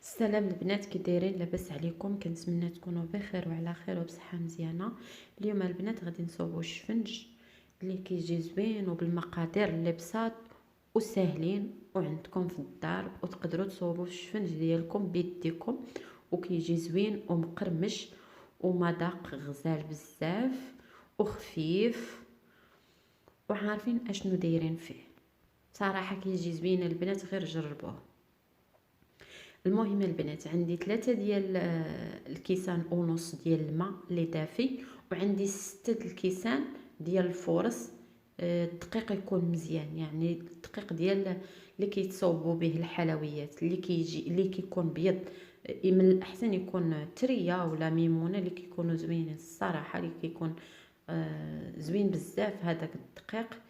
السلام البنات، كي دايرين؟ لاباس عليكم؟ كنتمنى تكونوا بخير وعلى خير وبصحه مزيانه. اليوم البنات غادي نصوبوا الشفنج اللي كيجي زوين وبالمقادير اللي بساط وساهلين وعندكم في الدار، وتقدروا تصوبوا الشفنج ديالكم بيديكم وكيجي زوين ومقرمش ومذاق غزال بزاف وخفيف وعارفين اشنو دايرين فيه. صراحه كيجي زوين البنات، غير جربوه. المهم البنات، عندي 3 ديال الكيسان ونص ديال الماء اللي دافي، وعندي 6 الكيسان ديال الفورص. الدقيق يكون مزيان، يعني الدقيق ديال اللي كيتصوبوا به الحلويات، اللي كيكون بيض. من الاحسن يكون تريه ولا ميمونه، اللي كيكونوا زوينين الصراحه، اللي كيكون زوين بزاف هذاك الدقيق.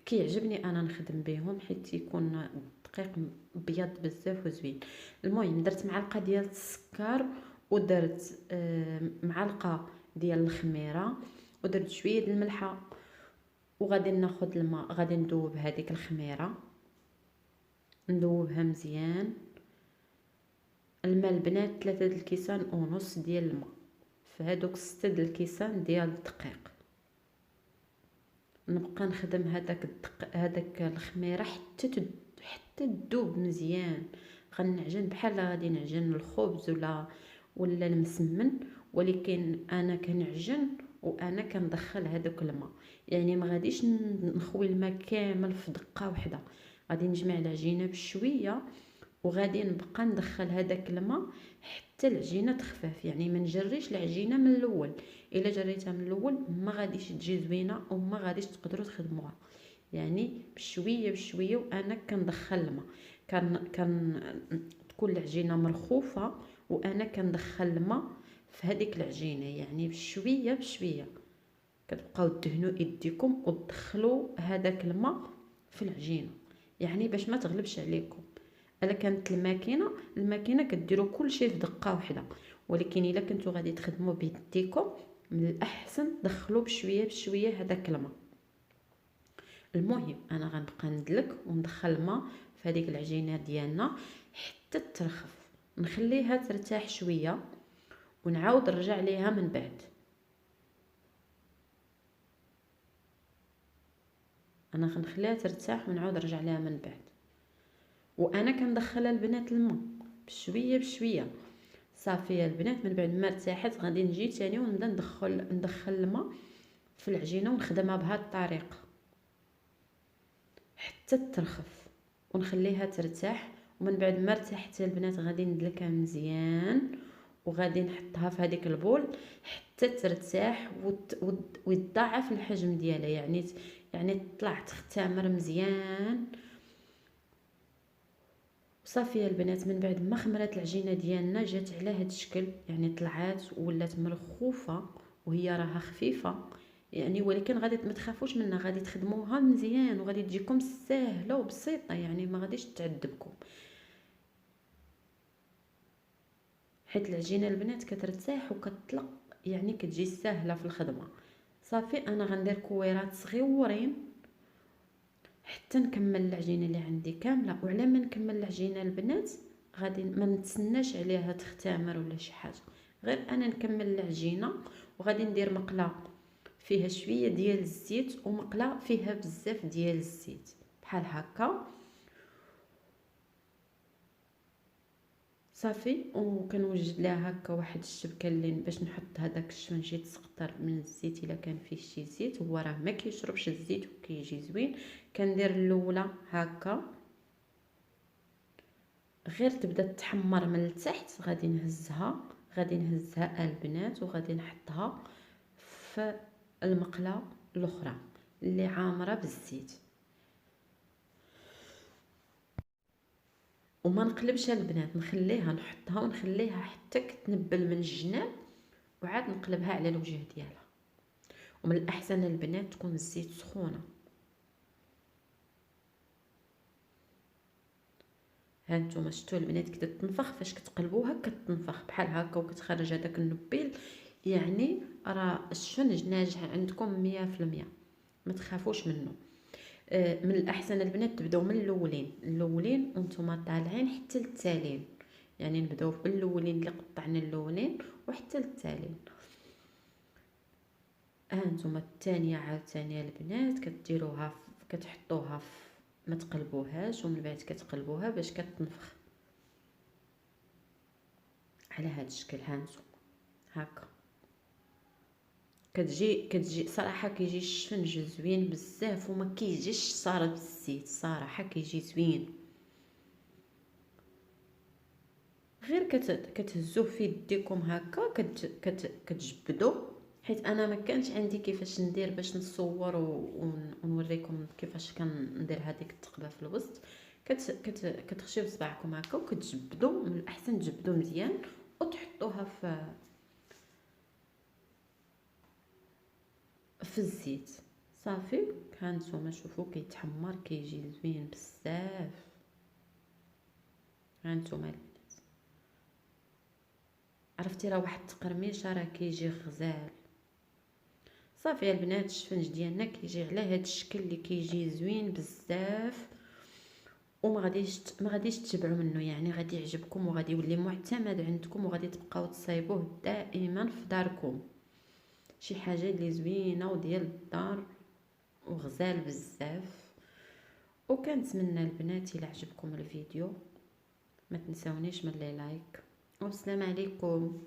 كيعجبني انا نخدم بهم حيت يكون الدقيق ابيض بزاف وزوين. المهم درت معلقه ديال السكر، ودرت معلقه ديال الخميره، ودرت شويه د الملحه، وغادي ناخذ الماء، غادي نذوب هذيك الخميره، نذوبها مزيان. الماء البنات 3 د الكيسان ونص ديال الماء في هذوك 6 د الكيسان ديال الدقيق. نبقى نخدم هذاك الخميره حتى تذوب مزيان. غنعجن بحال غادي نعجن الخبز ولا المسمن، ولكن انا كنعجن وانا كندخل هذاك الماء. يعني ما غاديش نخوي الماء كامل في دقه واحده، غادي نجمع العجينه بشويه وغادي نبقى ندخل هذاك الماء حتى العجينه تخفاف. يعني ما نجريش العجينه من الاول، الا جريتها من الاول ما غاديش تجي زوينه وما غاديش تقدروا تخدموها. يعني بشويه بشويه وانا كندخل الماء، كان تكون العجينه مرخوفه وانا كندخل الماء في هذيك العجينه. يعني بشويه بشويه كتبقاو دهنوا يديكم وتدخلوا هذاك الماء في العجينه، يعني باش ما تغلبش عليكم. الا كانت الماكينه كديروا كل شيء في دقه واحده، ولكن الا كنتو غادي تخدموا بيديكم من الاحسن دخلوا بشويه بشويه هذاك الماء. المهم انا غنبقى ندلك وندخل الماء في هذيك العجينه ديالنا حتى ترخف، نخليها ترتاح شويه ونعاود نرجع ليها من بعد. انا غنخليها ترتاح ونعاود نرجع ليها من بعد، وانا كندخلها البنات الماء بشويه بشويه. صافي يا البنات، من بعد ما ارتاحت غادي نجي تاني ونبدا ندخل الماء في العجينه ونخدمها بهذه الطريقه حتى ترخف ونخليها ترتاح. ومن بعد ما ارتاحت البنات غادي ندلكها مزيان وغادي نحطها في هذيك البول حتى ترتاح ويتضاعف الحجم ديالها. يعني تطلع تختمر مزيان. صافي يا البنات، من بعد ما خمرات العجينه ديالنا جات على هذا الشكل، يعني طلعات ولات مرخوفه وهي راها خفيفه، يعني ولكن غادي ما تخافوش منها، غادي تخدموها مزيان وغادي تجيكم سهله وبسيطه، يعني ما غاديش تعذبكم. حيت العجينه البنات كترتاح وكتطلق، يعني كتجي سهله في الخدمه. صافي انا غندير كويرات صغيورين حتى نكمل العجينه اللي عندي كامله. وعلى ما نكمل العجينه البنات غادي ما نتسناش عليها تختمر ولا شي حاجه، غير انا نكمل العجينه وغادي ندير مقله فيها شويه ديال الزيت ومقله فيها بزاف ديال الزيت بحال هكا. صافي وكنوجد لها هكا واحد الشبكه اللي باش نحط هذاك الشفنجي يتسقطر من الزيت الا كان فيه شي زيت. هو راه ما كيشربش الزيت وكيجي زوين. كندير الاولى هكا غير تبدا تحمر من التحت، غادي نهزها البنات وغادي نحطها في المقله الاخرى اللي عامره بالزيت. وما نقلبش البنات، نحطها ونخليها حتى كتنبل من الجناب وعاد نقلبها على الوجه ديالها. ومن الاحسن البنات تكون الزيت سخونه. ها نتوما شفتوا البنات كي تنفخ، فاش كتقلبوها كتنفخ بحال هكا وكتخرج هذاك النبيل، يعني راه الشنج ناجح عندكم 100%، ما تخافوش منه. من الاحسن البنات تبداو من الاولين وانتم طالعين حتى للتالين، يعني نبداو بالاولين اللي قطعنا الاولين وحتى للتالين. ها نتوما الثانيه عاوتاني البنات كديروها كتحطوها ما تقلبوهاش، ومن بعد كتقلبوها باش كتنفخ على هذا الشكل. ها نتوما هكا كتجي صراحه كيجي الشفنج زوين بزاف وما كيجيش صارب بالزيت، صراحه كيجي زوين. غير كتهزوه في يديكم هكا كتجبدوا، حيت انا ما كانش عندي كيفاش ندير باش نصور ونوريكم كيفاش كندير هذيك التقبه في الوسط. كتخشيو بصبعكم هكا وكتجبدوا، من الاحسن تجبدوا مزيان وتحطوها في الزيت صافي. هانتوما شوفوا كيتحمر كيجي زوين بزاف. هانتوما البنات عرفتي راه واحد التقرميشه راه كيجي غزال. صافي يا البنات الشفنج ديالنا كيجي على هذا الشكل اللي كيجي زوين بزاف، وما غاديش تشبعوا منه، يعني غادي يعجبكم وغادي يولي معتمد عندكم وغادي تبقاو تصايبوه دائما في داركم. شي حاجه اللي زوينه وديال الدار وغزال بزاف. وكنتمنى البنات الى عجبكم الفيديو ما تنساونيش من لي لايك، والسلام عليكم.